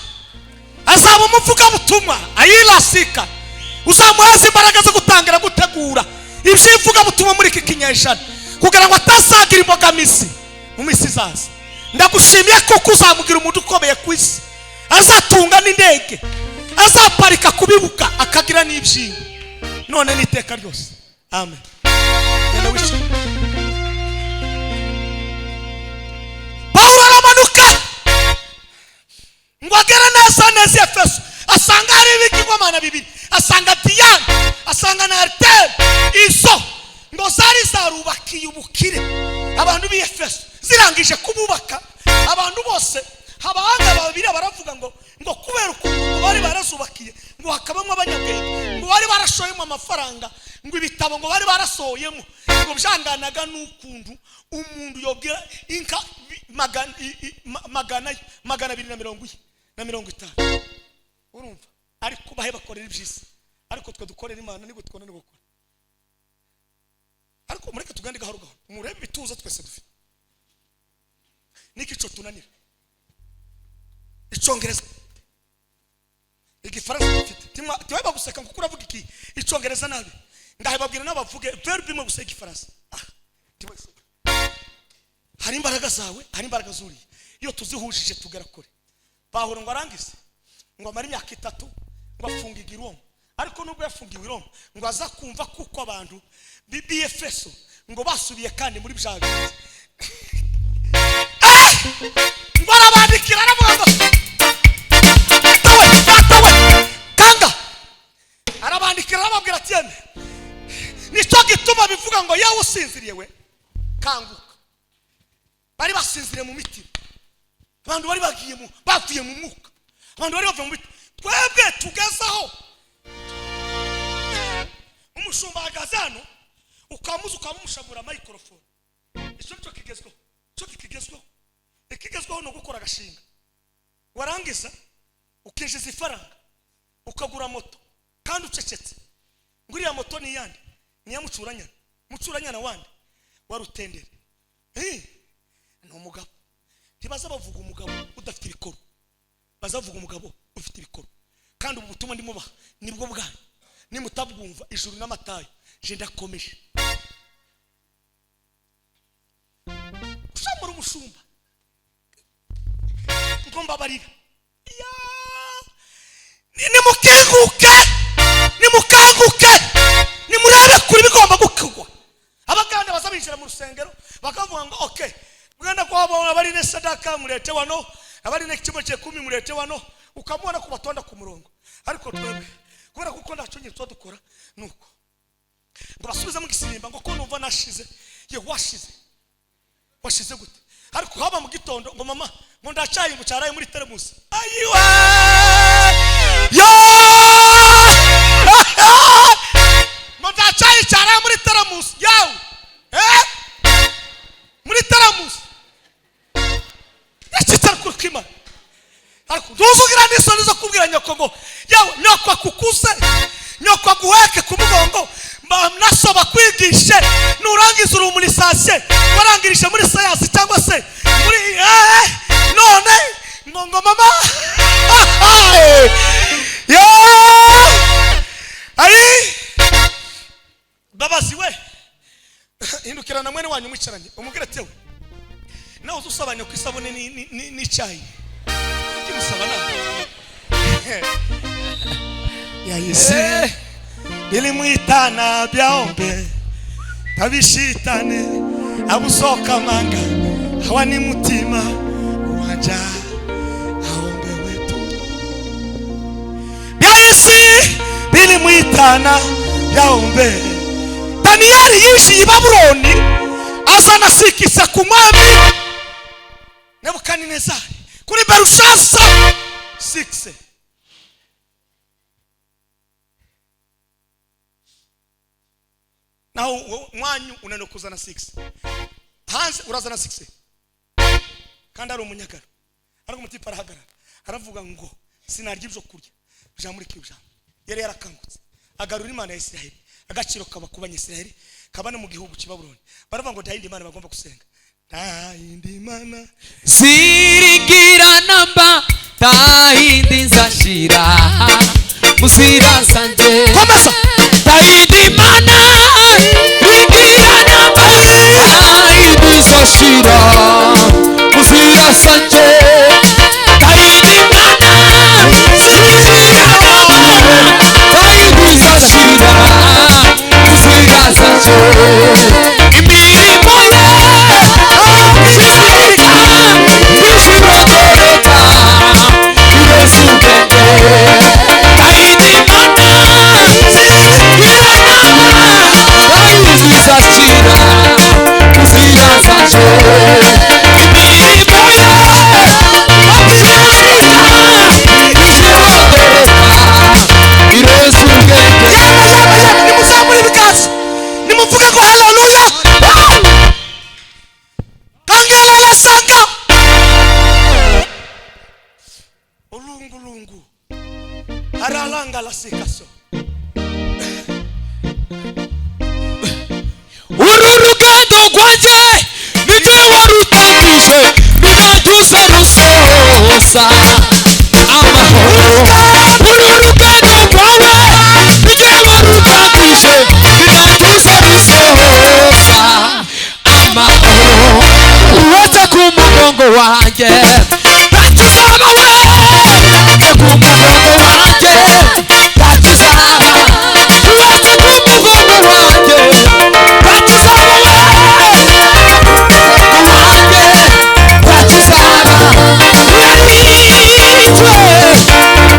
azaba umuvuga butumwa ayilasika uzamuheza imbaraga zo gutangira gutegura ibyivuga butumwa muri iki kinyejana kugira ngo atazagira imbogamizi mu misi zaza ndagushimiye kuko uzamugira umuntu ukomeye ku isi azatunga n'indege azaparika kubibuka akagira n'ibyingo none n'iteka ryose amen. Paulo aramanuka ngo agere neza Efeso asanga hari ibigirwamana bibiri asanga Diane asanga na Artemi izo ngo zari zarubakiye ubukire abantu b'Efeso, zirangije kububaka abantu bose. Abahanga babiri baravuga ngo kubera ukuntu bari barazubakiye ngo hakabamo abanyabwenge, ngo bari barashoyemo amafaranga, ngo ibitabo ngo bari barasohoyemo, ngo byanganaga n'ukuntu umuntu yogira inka magana 250. Urumva? Ariko bahe bakorera ibyiza, ariko twe dukorera Imana nibwo twone gukora. Ariko mureke tugande gahoro gahoro, murebe bituza twese dufite. Niki cyo tunanira? Icyongereza, igifaransa dufite. Tiwe baguseka kuko uravuga iki icyongereza nabi. Ndahe babwira n'abavuge verbe mu guseka igifaransa. Hari imbaraga zawe, hari imbaraga zuri. Iyo tuzihujije tugera kure. Pawulo ngo arangize ngo amara imyaka 3 ngo afungiye i Roma. Ariko nubwo yafungiwe i Roma ngo aza kumva kuko abantu b'Efeso ngo basubiye kandi muri bya bintu. Ngo arabandikira aravuga kanga, arabandikira arababwira ati nicyo gituma bivuga ngo yawe usinziriye we kanguka. Bari basinziriye mu mitima, abantu bari bavuye mu mwuka, abantu bari bavuye mu mitima. Twebwe tugezaho umushumba agazano ukamuza ukamushamura microphone. Icyo cyo kigezweho, cyo kigezweho. Ikigezweho no gukora agashinga, warangiza ukinjiza ifaranga ukagura moto kandi ucecetse. Nguriya moto ni yandi, ni ya mucuranyana wandi warutendere. No mugabo ntibaza bavuga umugabo udafite ibikoro, bazavuga umugabo ufite ibikoro. Kandi ubutumwa ndimo baha nibwo bwanyu, nimutabwumva ijuru n'amatayo je ndakomeje. Ushamura umushumba ngomba barira nimukanguke nimurebe kuri bigomba gukugwa. Abaganda bazabinjira mu rusengero bakavuga ngo okay, mwenda kwa abari ne sadaka murete wano, abari ne kimo cye 10 murete wano, ukamubona ku batonda ku murongo. Ariko twebwe kubera kuko ndaco nyitwa dukora nuko ngo basubize mu gisimba ngo ko numva nashize ye washize gute. Ariko haba mu gitondo ngo mama ngo ndacaye ngo cyaraye muri teremusi. Ayiwe yo ngo ndacaye cyaraye muri teremusi yawe muri teremusi yakitara kurukima. Ariko ntuzugira n'isoni zo kubwira nyoko ngo yawe nyoko akukuse, nyoko aguheke ku mugongo, nasoba kwigishe nurangiza uri muri sase warangirije muri sayansi cyangwa se muri none ngo mama yo ayi babazi we indukira na mwene wanyu mwicaranye umubwira tewe nawe uzusabanya ku isabune ni cyayi kimusaba na ya yese bili muitana byaombe tabishitane abusoka manga hawani mutima waja aombe wetu byaisi bili muitana byaombe. Danieli yishi i Babuloni azana sikisa ku mwami Nebukadinezari kuri Berushasa 6. Naho mwanyu unano kuzana 6 hanze urazana 6 kandi ari umunyagano. Ariko mutipa arahagarara aravuga ngo sinarya ibyo kurya bya muri kibya. Yari yarakangutse agarura Imana ya Isiraheli, agaciro kaba kubanya Isiraheli kabane mu gihugu cy'Ibabuloni. Baravuga ngo dayindi Imana bagomba gusenga. Dayindi Imana zirigira namba dayindi nzashira musira sanje komeza dayindi Imana zirigira namba dayindi nzashira musira sanje dayindi Imana zirigira namba dayindi nzashira musira sanje imirimo Jesus bulungu aralanga la sikaso urugendo rwanjye nijye warutangije ninajya rusohoza amahoro urugendo rwawe nijye warutangije ninajya rusohoza amahoro uretse ku mugongo wanjye ntacyo uzaba we ku mugongo wanjye ntacyo uzaba uretse ku mugongo wanjye ntacyo uzaba we wanjye ntacyo uzaba yaricwe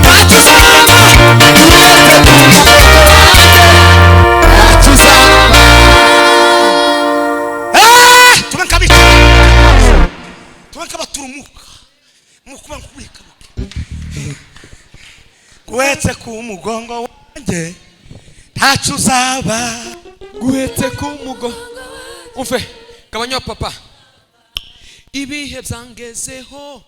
ntacyo uzaba uretse ku mugongo wanjye ntacyo uzaba tubankabaturumuka mukuba nkubika guhetse ku mugongo wanjye ntacyo uzaba guhetse ku mugongo umve gabanya papa ibihe byangezeho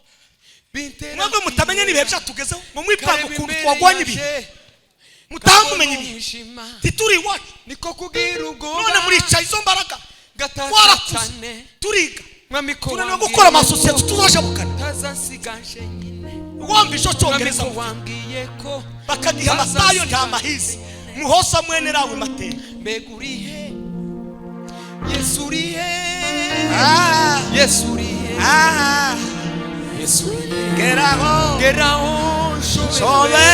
bintera mwebwe mutamenya nibihe byatugezeho mu mwipanga ukuntu twagwanya ibihe mutamumenye ibihe tituri iwacu niko kugira ubwo none muricaye izo mbaraga gatatu turiga tunaniwe gukora amasosiyete tuzashabukana tazasigaje nyine wumva icyo cyongereza wambwiye ko bakagiha amatayo nta mahizi muhosa mwene rawe matera mbega urihe Yesu urihe Yesu urihe Yesu urihe geraho shobe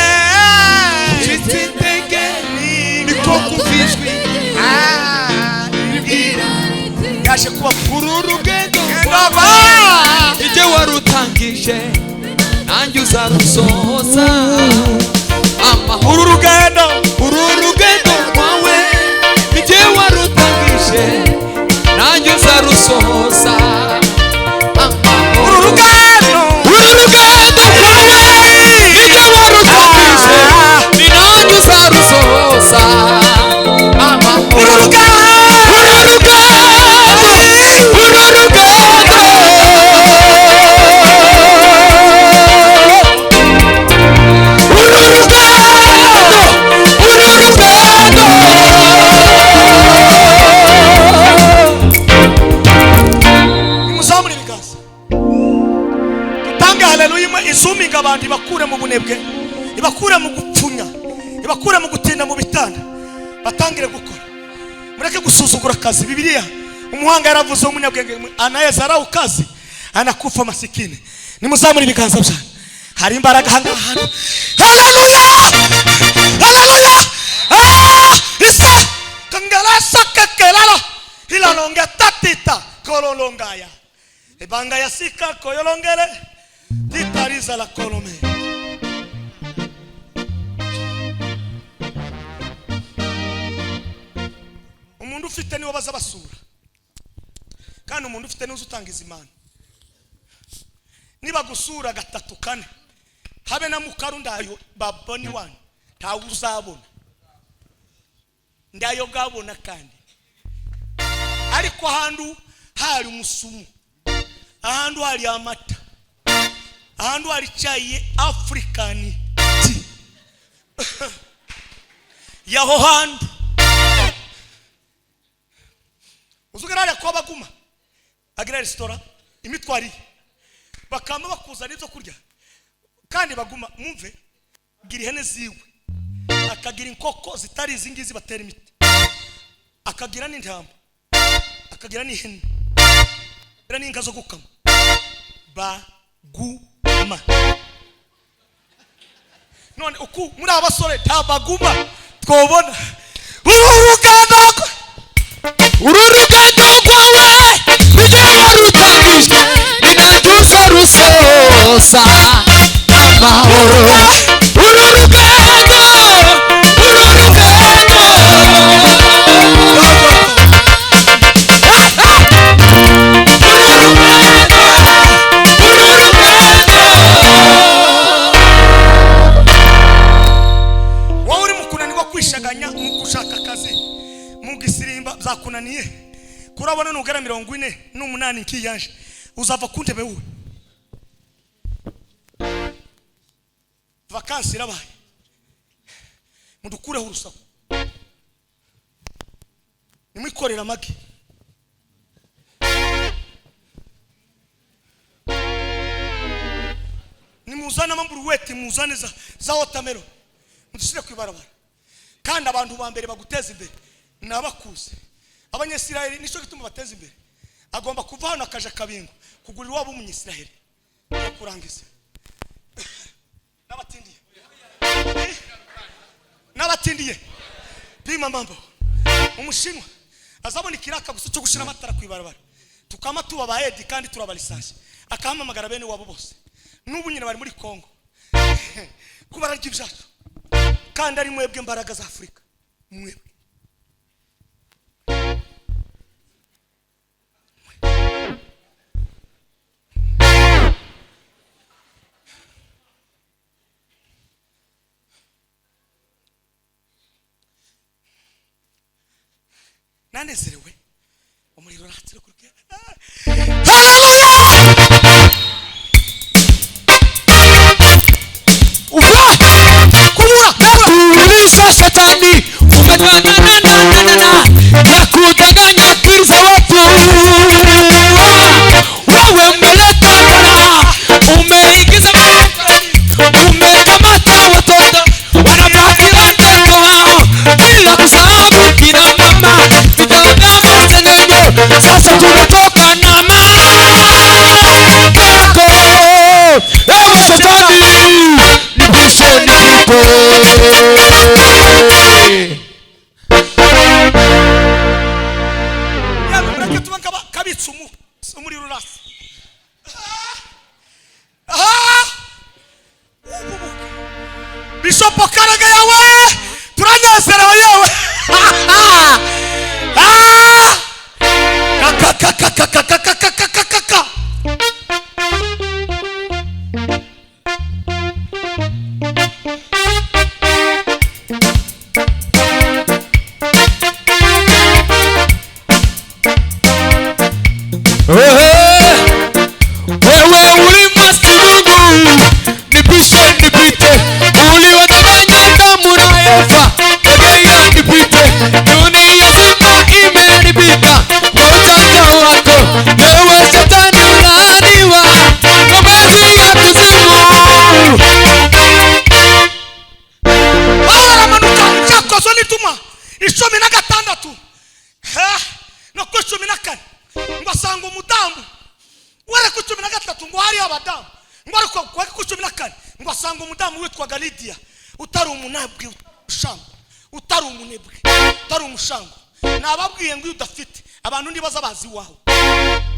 chitindege niko kuvishwi yaje kuba urugendo ijye warutangije nanjye uzarusohoza amahoro urugendo rwawe ijye warutangije nanjye uzarusohoza amahoro urugendo rwawe ijye warutangije ni nanjye uzarusohoza amahoro izuminga abantu ibakure mu bunebwe ibakure mu gupfunya ibakure mu gutinda mu bitanda batangire gukora mureke gusuzugura akazi Bibiliya umuhanga yaravuze umunyabwenge anayeza arau kazi anakufa masikini nimuzamure ibiganza byanyu hari imbaraga hanga hano haleluya isa kangalasa kekelala hilalonga tatita kololongaya ebanga yasika koyolongere ditariza la kolome umuntu ufite niwe baza basura kandi umuntu ufite niwe utangiza imana niba gusura gatatu kane habe na mukaru ndayo baboni wanyu ntawe uzabona ndayo gabona kandi ariko ahantu hari umusumu ahantu hari amata ahantu hari cyayi african yaho hantu uzugarare kwa baguma agira restaurant imitwari bakamba bakuzana ibyo kurya kandi baguma mumve agira ihene ziwe akagira inkoko zitari izingizi batera imiti akagira n'intamba akagira n'ihene era n'inka zo gukama baguma none uku muri abasore tabaguma twobona urugendo rwawe nijye warutangije ninajya rusohoza amahoro urugendo wowe uri mukunanirwa kwishaganya mu gushaka akazi mu gisirimba zakunaniye kurabona nugera 48 nkiyanje uzava ku ntebe we vakansi irabaye mudukureho urusaku nimwikorera amagi nimuzana amamburuweti muzane za watermelon mudushyire kwibarabara kandi abantu ba mbere baguteza imbere nabakuze abanyesirayeli nico gituma bateza imbere agomba kuva hano akaja kabingo kugurira wabo umunyesirayeli kurangiza n'abatindiye bima mambo umushinwa azabona ikiraka gusa cyo gushira amatara kwibarabara tukama tuba baedi kandi turabalisaje akahamamagara bene wabo bose n'ubu nyine bari muri Kongo kubara ry'ibyacu kandi ari mwebwe mbaraga za Afrika mwebwe nanezerewe umuriro ratsire kurike haleluya uva kulisha shetani umetangana yakudanganya akili za watu wewe umeleta bala umeingiza umekamata watoto wanabaki watoto wao bila kusahau kina mama vitaga masengenyo sasa tunatoka na makako ewe shetani nibishe nipo yamureke tubanka kabitsumu umuri rurasi Bishop Karaga yawe turanezerewe yewe wewe ulimasi Mungu nibishe nipite uliwadanganya Adamu na Eva egea nipite dunia zima imeharibika kwa ujanja wako wewe shetani ulaaniwa kwa maji ya kuzimu manuka cyakozo nituma 16 no ku 14 ngo asanga umudamu wera ku 13 ngo hari abadamu ngo ariko ku 14 ngo asanga umudamu witwa Galidia utari umunabwe ushango utari umunebwe utari umushango nababwiye ngo udafite abantu ndibaza bazi waho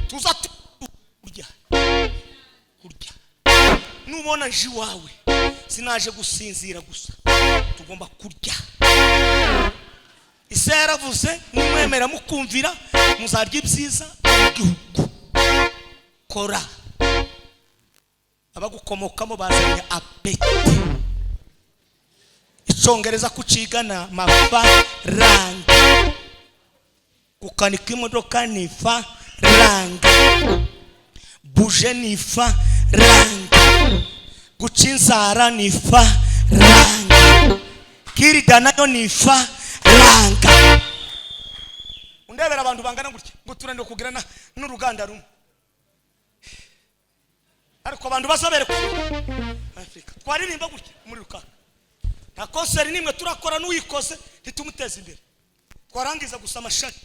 tuza kurya nubona nji wawe sinaje gusinzira gusa tugomba kurya Isera vuze nimwemera mukumvira muzarya ibyiza igihugu kora abagukomokamo bazanye apeti icyongereza kucigana mafaranga kukanika imodoka nifa ranga buje nifa ranga gucinzara nifa ranga kirida nayo nifa ranga undebera abantu bangana gutya ngo turande kugirana n'uruganda rumwe ariko abantu basabere ku Afrika twaririmba gutya muri rukaka nta concert nimwe turakora n'uyikoze ntitumuteze imbere twarangiza gusa amashari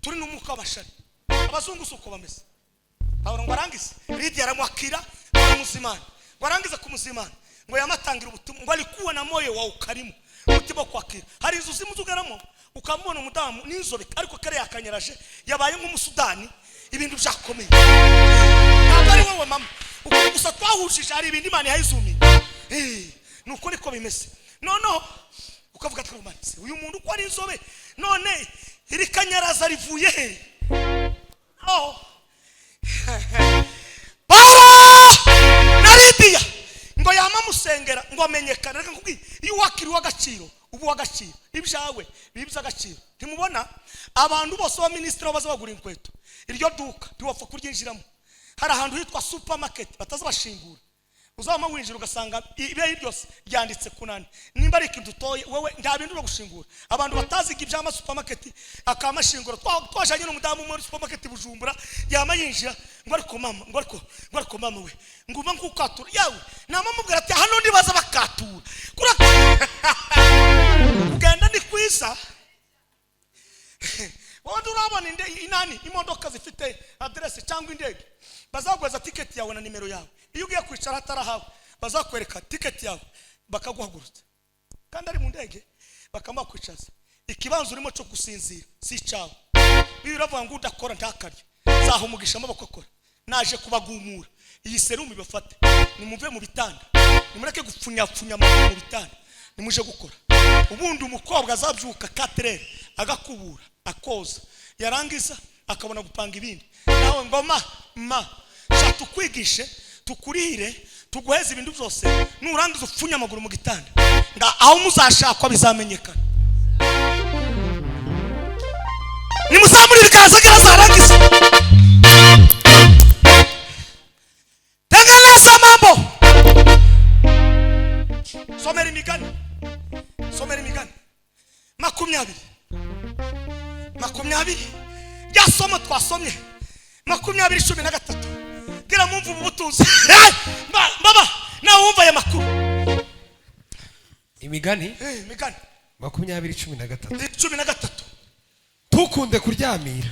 turi n'umuka abashari abazungu suko bameze abaro ngo arangize Lydia aramwakira kumuzimana ngo arangize kumuzimana ngo yamatangira ubutumwa ngo alikuwa na moyo wa ukarimu utibo kwakira hari inzu zimuzugaramo ukamubona umudamu n'inzobe ariko kare yakanyaraje yabaye nk'umusudani ibintu byakomeye ntabari wowe mama gusa twahujije hari ibindi Imana yayizumi nuko niko bimeze nono ukavuga twarumanitse uyu muntu uko ari inzobe none iri kanyaraza rivuye he na Lydia ngo yama musengera ngo amenyekane reka nkubwi iyo wakiri w'agaciro ubu w'agaciro ibyawe bibza agaciro ntimubona abantu bose ba ministre baza bagura inkweto iryo duka ntiwapfa kuryinjiramo hari ahantu hitwa supermarket batazabashingura uzama winjira ugasanga ibe byose byanditse kunani nimba ari ikintu toye wewe nta bintu byo gushingura abantu bataziga ibyama supermarket akamashingura twajanye n'umudamu muri supermarket Bujumbura yama yinjira ngo ariko mama we nguma nkukatura yawe namamubwira ati hano ndibaza bakatura ugenda ni kwiza wandi urabona inani imodoka zifite address cyangwa indege bazagweza ticket yawe na nimero yawe iyo ugiye kwicara hatarahawe bazakwereka ticket yawe bakaguhagurutsa kandi ari mu ndege bakamba kwicaza ikibanzo urimo cyo gusinzira si cyawe biravuga ngo udakora ntakarye zaho umugisha amaboko akora naje kubagumura iyi serumu ibafate nimuve mu bitanda nimureke gupfunyapfunya mu bitanda nimuje gukora ubundi umukobwa azabyuka 4 agakubura akoza yarangiza akabona gupanga ibindi nawe ngoma tukwigishe tukurire tuguheze ibintu byose nurangiza upfunya amaguru mu gitanda aho muzashakwa bizamenyekana nimuzamurire ikaza kirazarangiza tengeneza mambo somera imigani 20 yasomo twasomye 20:13 gira mumvu ubutunzi baba na wumva ya makuru imigani 20:13 tukunde kuryamira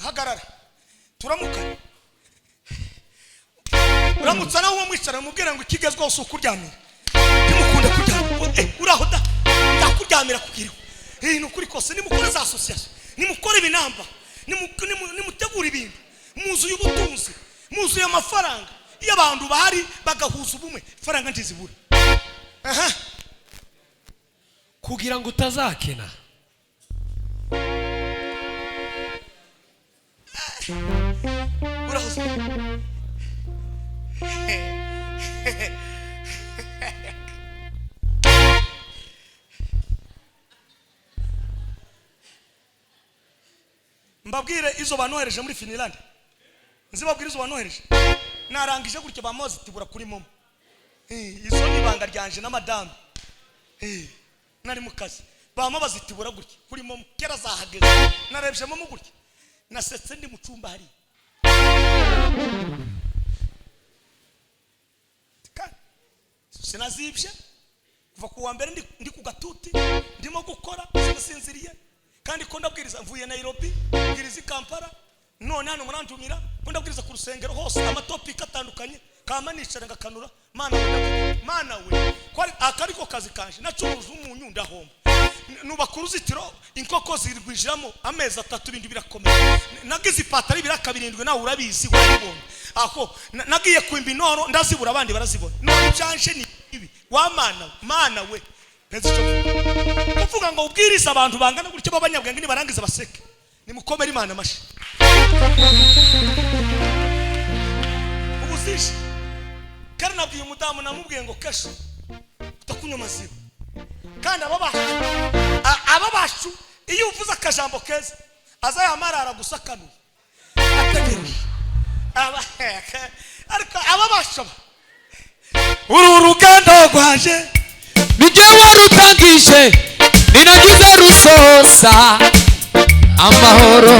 hagarara turamuka uramutsa nawe uwo mwicara mubwira ngo ikigezweho so kuryamira nimukunde kuryamira uraho da ndakuryamira kugiriwe nukuri kose nimukore za association nimukore ibinamba nimutegura ibintu muzu y'ubutunzi muzu y'amafaranga iyo abantu bahari bagahuza ubumwe faranga ntizibura kugira ngo utazakena urahoze mbabwire izo banohereje muri Finland nzibabwire izo banohereje narangije gutyo bamoze tibura kuri momo izo nibanga ryanje na madame nari mu kazi bama bazitibura gutyo kuri momo kera zahageze narebye momo gutyo nasetse ndi mu cyumba hari sinazibye kuva ku wa mbere ndi ku gatuti ndimo gukora sinasinziriye kandi ko ndabwiriza mvuye Nairobi ngiriza Kampala none hano murantumira ko ndabwiriza ku rusengero hose amatopika atandukanye kama nicara ngakanura mana we kwari akariko kazi kanje nacuruza umunyu ndahomba nubaka uruzitiro inkoko zirwijiramo amezi 3 ibindi birakomeye nagize ipatari birakabirindwe nawe urabizi waribonye aho nagiye kwimba inoro ndazibura abandi barazibona none byanje ni ibi wa mana we kuvuga ngo ubwiriza abantu bangana gutyo babanyabwenge ni barangiza baseke nimukomere Imana mashi ubuzishi kandi nabwiye umudamu namubwiye ngo kesho utakunywa maziba kandi ababashu iyo uvuze akajambo keza azayamarara gusakanuye ategereje ariko ababasha uru rugendo rwaje nijye warutangije ninagize rusosa amahoro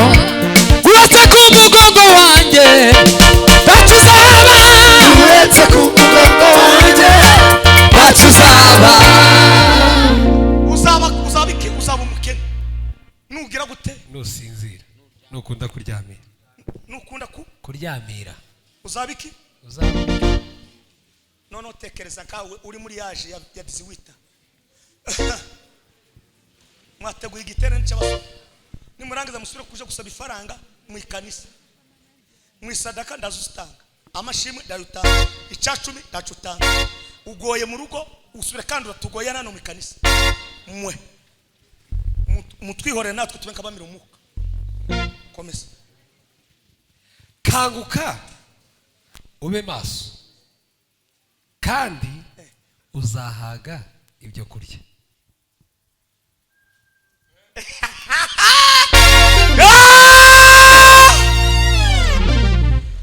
uretse ku mugongo wanjye ntacyo uretse ku mugongo wanjye ntacyo uzaba umukene nugira gute nusinzira nukunda kuryamira nukunda kuryamira uzaba none utekereza kawe uri muri yaje ya 18 mwateguye igiterane cy'abasore nimurangiza musubire kuje gusaba ifaranga mu ikanisa mu isadaka ndazustanga amashimwe ndayutanga icacumi ndacutanga ugoye mu rugo usubire kandi uratugoye nano mu ikanisa mwe mutwihorere natwe tubenka bamira umuka komeza kanguka ube maso kandi uzahaga ibyo kurya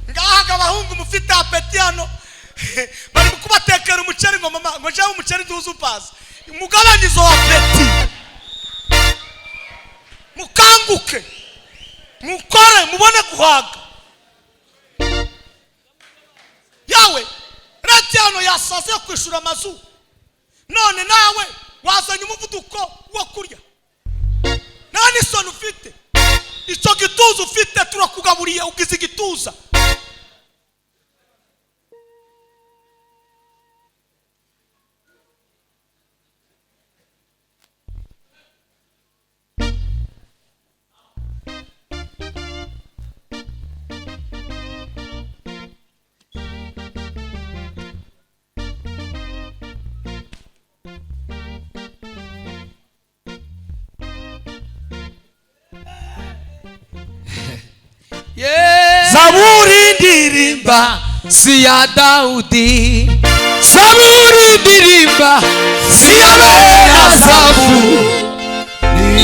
ngahaga abahungu mufite apeti hano bari kubatekera umuceri ngo mama ngo jaho umuceri duzu pass mugabanyizo wa peti mukanguke mukore mubone guhaga yawe ratiano yasaze kwishura amazu none nawe wazanye umuvuduko wo kurya nani sonu ufite icyo gituza ufite turakugaburiye ugize igituza Zaburi ndirimba si ya Daudi, Zaburi ndirimba si ya Asafu.